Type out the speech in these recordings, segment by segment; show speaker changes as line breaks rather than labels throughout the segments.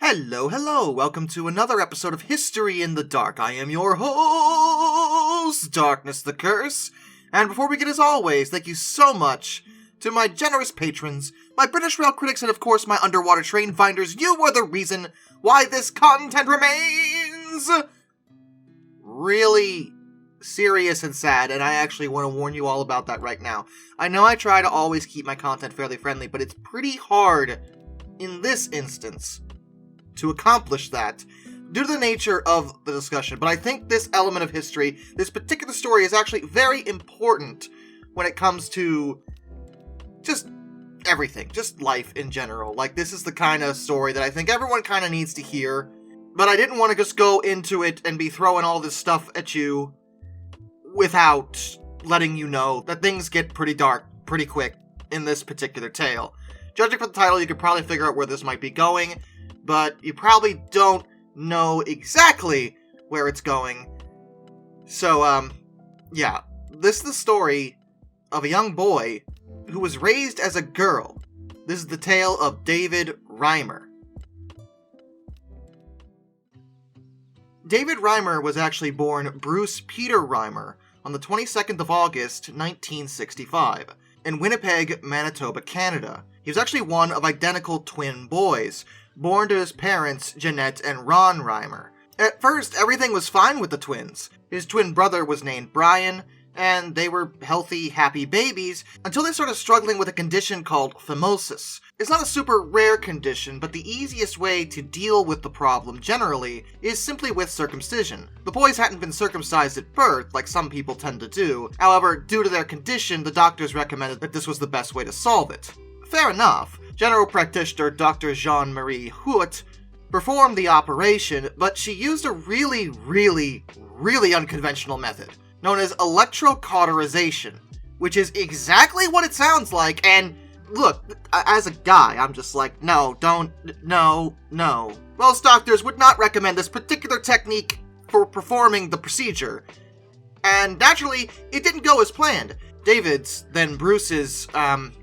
Hello, welcome to another episode of History in the Dark. I am your host, Darkness the Curse, and before we begin, as always, thank you so much to my generous patrons, my British rail critics, and of course my underwater train finders. You were the reason why this content remains really serious and sad, and I actually want to warn you all about that right now. I know I try to always keep my content fairly friendly, but it's pretty hard in this instance to accomplish that due to the nature of the discussion. But I think this element of history, this particular story, is actually very important when it comes to just everything, just life in general. Like, this is the kind of story that I think everyone kind of needs to hear, but I didn't want to just go into it and be throwing all this stuff at you without letting you know that things get pretty dark pretty quick in this particular tale. Judging from the title, you could probably figure out where this might be going, but you probably don't know exactly where it's going. So, yeah. This is the story of a young boy who was raised as a girl. This is the tale of David Reimer. David Reimer was actually born Bruce Peter Reimer on the 22nd of August, 1965, in Winnipeg, Manitoba, Canada. He was actually one of identical twin boys, born to his parents, Jeanette and Ron Reimer. At first, everything was fine with the twins. His twin brother was named Brian, and they were healthy, happy babies, until they started struggling with a condition called phimosis. It's not a super rare condition, but the easiest way to deal with the problem generally is simply with circumcision. The boys hadn't been circumcised at birth, like some people tend to do. However, due to their condition, the doctors recommended that this was the best way to solve it. Fair enough. General practitioner Dr. Jean-Marie Huot performed the operation, but she used a really unconventional method, known as electrocauterization, which is exactly what it sounds like, and look, as a guy, I'm just like, no. Most doctors would not recommend this particular technique for performing the procedure, and naturally, it didn't go as planned. David's, then Bruce's,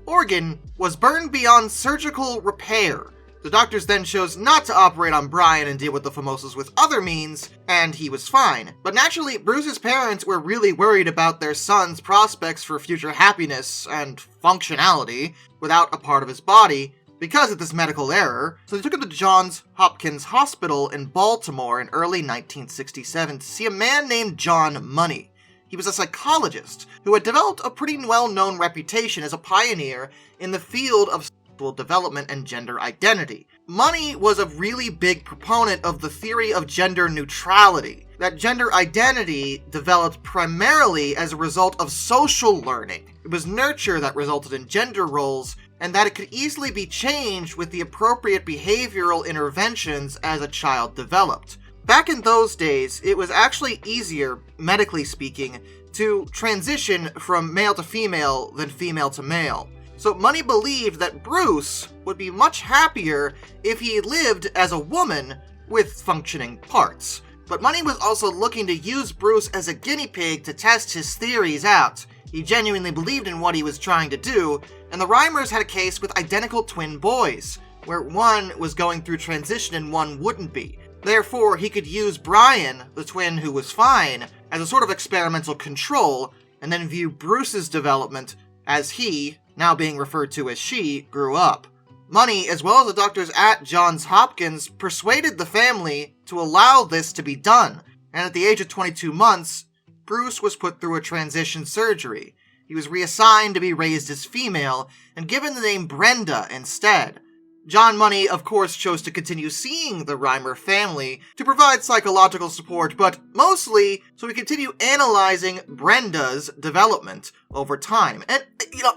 organ was burned beyond surgical repair. The doctors then chose not to operate on Brian and deal with the phimosis with other means, and he was fine. But naturally, Bruce's parents were really worried about their son's prospects for future happiness and functionality without a part of his body because of this medical error, so they took him to Johns Hopkins Hospital in Baltimore in early 1967 to see a man named John Money. He was a psychologist who had developed a pretty well-known reputation as a pioneer in the field of sexual development and gender identity. Money was a really big proponent of the theory of gender neutrality, that gender identity developed primarily as a result of social learning. It was nurture that resulted in gender roles, and that it could easily be changed with the appropriate behavioral interventions as a child developed. Back in those days, it was actually easier, medically speaking, to transition from male to female than female to male. So Money believed that Bruce would be much happier if he lived as a woman with functioning parts. But Money was also looking to use Bruce as a guinea pig to test his theories out. He genuinely believed in what he was trying to do, and the Reimers had a case with identical twin boys, where one was going through transition and one wouldn't be. Therefore, he could use Brian, the twin who was fine, as a sort of experimental control, and then view Bruce's development as he, now being referred to as she, grew up. Money, as well as the doctors at Johns Hopkins, persuaded the family to allow this to be done, and at the age of 22 months, Bruce was put through a transition surgery. He was reassigned to be raised as female, and given the name Brenda instead. John Money, of course, chose to continue seeing the Reimer family to provide psychological support, but mostly so we continue analyzing Brenda's development over time. And,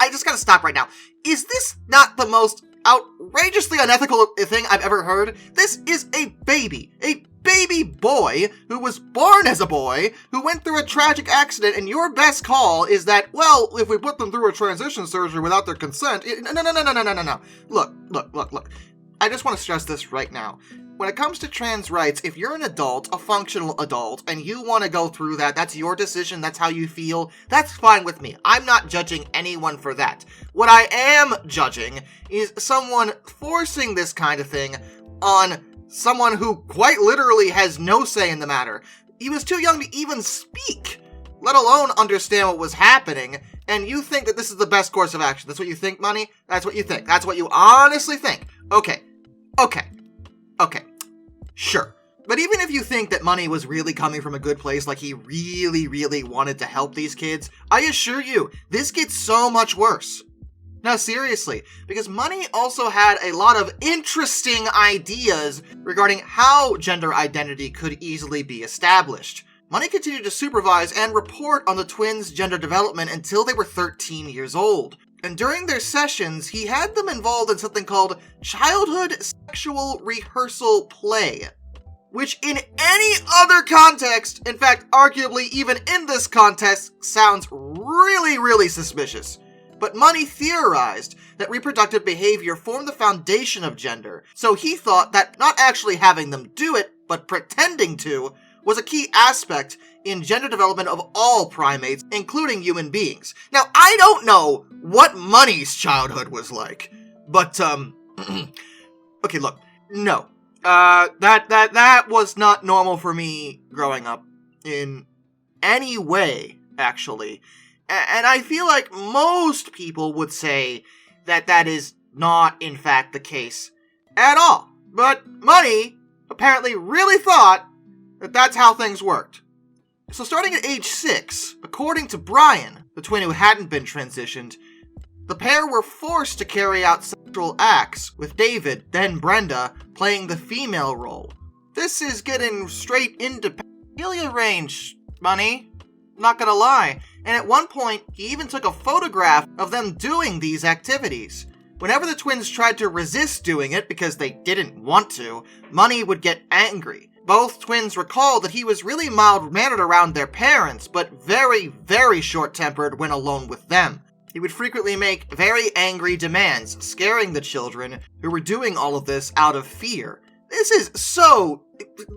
I just gotta stop right now. Is this not the most outrageously unethical thing I've ever heard? This is a baby boy who was born as a boy, who went through a tragic accident, and your best call is that, well, if we put them through a transition surgery without their consent, no. Look. I just want to stress this right now. When it comes to trans rights, if you're an adult, a functional adult, and you want to go through that, that's your decision, that's how you feel, that's fine with me. I'm not judging anyone for that. What I am judging is someone forcing this kind of thing on someone who quite literally has no say in the matter. He was too young to even speak, let alone understand what was happening, and you think that this is the best course of action. That's what you think, Money? That's what you think. That's what you honestly think. Okay. Sure. But even if you think that Money was really coming from a good place, like he really wanted to help these kids, I assure you, this gets so much worse. Now seriously, because Money also had a lot of interesting ideas regarding how gender identity could easily be established. Money continued to supervise and report on the twins' gender development until they were 13 years old. And during their sessions, he had them involved in something called childhood sexual rehearsal play, which in any other context, in fact, arguably even in this context, sounds really suspicious. But Money theorized that reproductive behavior formed the foundation of gender, so he thought that not actually having them do it, but pretending to, was a key aspect in gender development of all primates, including human beings. Now, I don't know what Money's childhood was like, but, okay, look, no. That was not normal for me growing up in any way, actually. And I feel like most people would say that that is not, in fact, the case at all. But Money apparently really thought that that's how things worked. So starting at age 6, according to Brian, the twin who hadn't been transitioned, the pair were forced to carry out sexual acts, with David, then Brenda, playing the female role. This is getting straight into pedophilia range, Money. Not gonna lie. And at one point, he even took a photograph of them doing these activities. Whenever the twins tried to resist doing it because they didn't want to, Money would get angry. Both twins recalled that he was really mild-mannered around their parents, but very short-tempered when alone with them. He would frequently make very angry demands, scaring the children, who were doing all of this out of fear. This is so...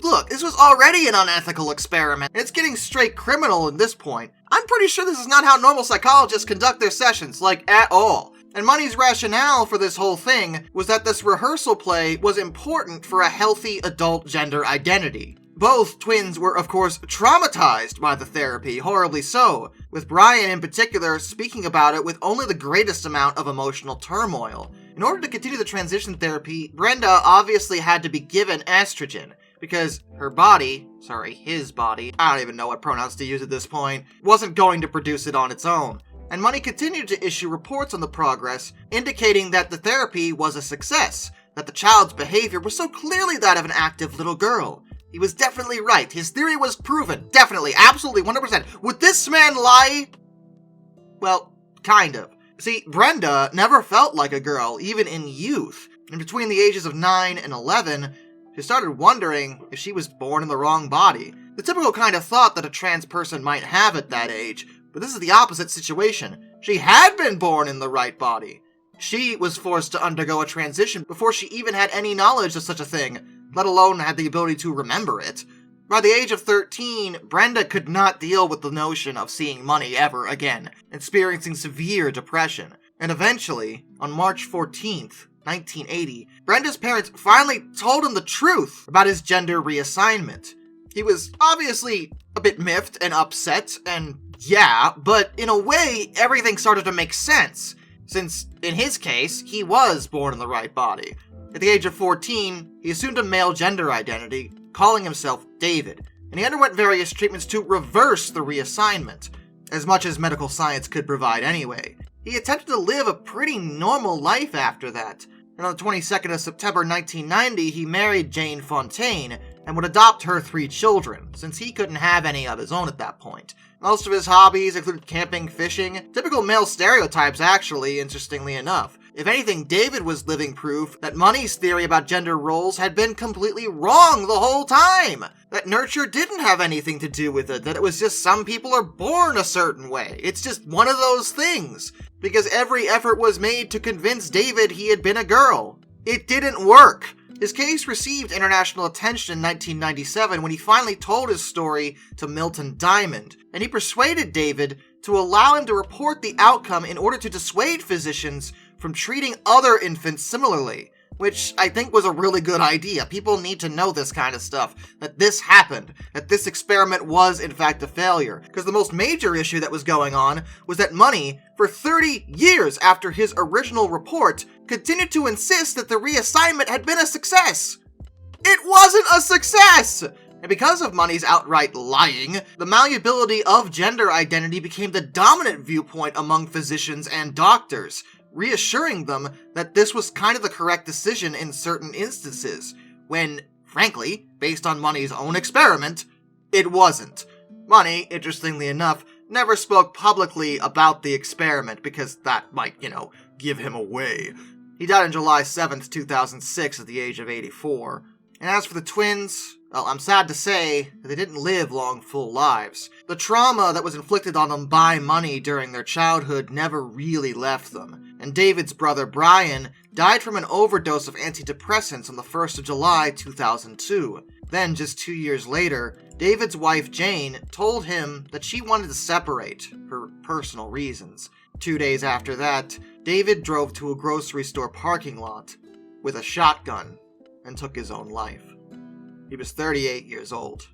Look, this was already an unethical experiment, and it's getting straight criminal at this point. I'm pretty sure this is not how normal psychologists conduct their sessions, like, at all. And Money's rationale for this whole thing was that this rehearsal play was important for a healthy adult gender identity. Both twins were, of course, traumatized by the therapy, horribly so, with Brian in particular speaking about it with only the greatest amount of emotional turmoil. In order to continue the transition therapy, Brenda obviously had to be given estrogen, because his body, I don't even know what pronouns to use at this point, wasn't going to produce it on its own. And Money continued to issue reports on the progress, indicating that the therapy was a success, that the child's behavior was so clearly that of an active little girl. He was definitely right. His theory was proven. Definitely. Absolutely. 100%. Would this man lie? Well, kind of. See, Brenda never felt like a girl, even in youth. And between the ages of 9 and 11, she started wondering if she was born in the wrong body. The typical kind of thought that a trans person might have at that age, but this is the opposite situation. She had been born in the right body. She was forced to undergo a transition before she even had any knowledge of such a thing, let alone had the ability to remember it. By the age of 13, Brenda could not deal with the notion of seeing Money ever again, experiencing severe depression. And eventually, on March 14th, 1980, Brenda's parents finally told him the truth about his gender reassignment. He was obviously a bit miffed and upset, and yeah, but in a way, everything started to make sense, since, in his case, he was born in the right body. At the age of 14, he assumed a male gender identity, calling himself David, and he underwent various treatments to reverse the reassignment, as much as medical science could provide anyway. He attempted to live a pretty normal life after that, and on the 22nd of September 1990, he married Jane Fontaine, and would adopt her 3 children, since he couldn't have any of his own at that point. Most of his hobbies included camping, fishing, typical male stereotypes actually, interestingly enough. If anything, David was living proof that Money's theory about gender roles had been completely wrong the whole time. That nurture didn't have anything to do with it, that it was just some people are born a certain way. It's just one of those things. Because every effort was made to convince David he had been a girl. It didn't work. His case received international attention in 1997 when he finally told his story to Milton Diamond, and he persuaded David to allow him to report the outcome in order to dissuade physicians from treating other infants similarly. which I think was a really good idea. People need to know this kind of stuff, that this happened, that this experiment was in fact a failure. Because the most major issue that was going on was that Money, for 30 years after his original report, continued to insist that the reassignment had been a success. It wasn't a success! And because of Money's outright lying, the malleability of gender identity became the dominant viewpoint among physicians and doctors, reassuring them that this was kind of the correct decision in certain instances, when, frankly, based on Money's own experiment, it wasn't. Money, interestingly enough, never spoke publicly about the experiment because that might, give him away. He died on July 7th, 2006 at the age of 84. And as for the twins, well, I'm sad to say that they didn't live long, full lives. The trauma that was inflicted on them by Money during their childhood never really left them. And David's brother Brian died from an overdose of antidepressants on the 1st of July, 2002. Then, just 2 years later, David's wife Jane told him that she wanted to separate for personal reasons. 2 days after that, David drove to a grocery store parking lot with a shotgun and took his own life. He was 38 years old.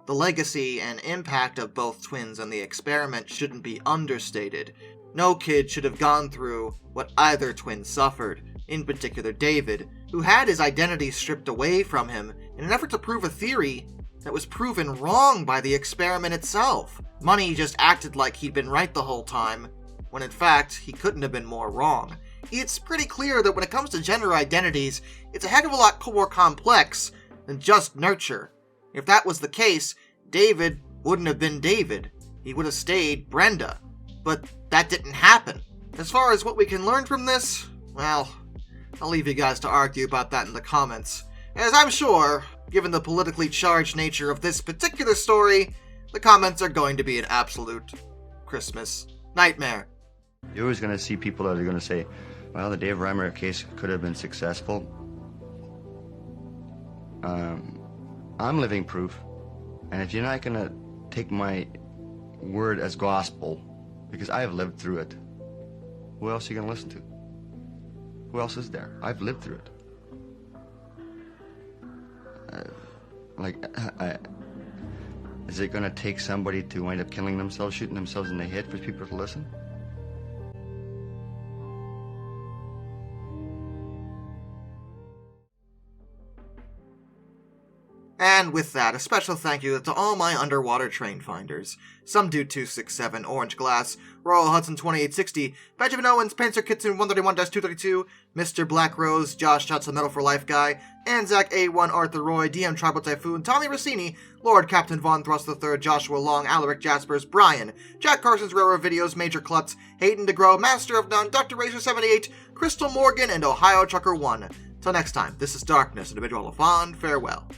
The legacy and impact of both twins and the experiment shouldn't be understated. No kid should have gone through what either twin suffered, in particular David, who had his identity stripped away from him in an effort to prove a theory that was proven wrong by the experiment itself. Money just acted like he'd been right the whole time, when in fact, he couldn't have been more wrong. It's pretty clear that when it comes to gender identities, it's a heck of a lot more complex than just nurture. If that was the case, David wouldn't have been David. He would have stayed Brenda. But that didn't happen. As far as what we can learn from this, well, I'll leave you guys to argue about that in the comments. As I'm sure, given the politically charged nature of this particular story, the comments are going to be an absolute Christmas nightmare.
You're always going to see people that are going to say, well, the David Reimer case could have been successful. I'm living proof. And if you're not going to take my word as gospel, because I have lived through it, who else are you going to listen to? Who else is there? I've lived through it. Is it going to take somebody to wind up killing themselves, shooting themselves in the head for people to listen?
And with that, a special thank you to all my underwater train finders. Some Dude 267, Orange Glass, Royal Hudson 2860, Benjamin Owens, Panzer Kitsune 131-232, Mr. Black Rose, Josh Shots the Metal for Life Guy, Anzac A1, Arthur Roy, DM Tribal Typhoon, Tommy Rossini, Lord Captain Von Thrust III, Joshua Long, Alaric Jaspers, Brian, Jack Carson's Railroad Videos, Major Klutz, Hayden DeGrow, Master of None, Dr. Razor 78, Crystal Morgan, and Ohio Trucker 1. Till next time, this is Darkness, and a bid you all a fond farewell.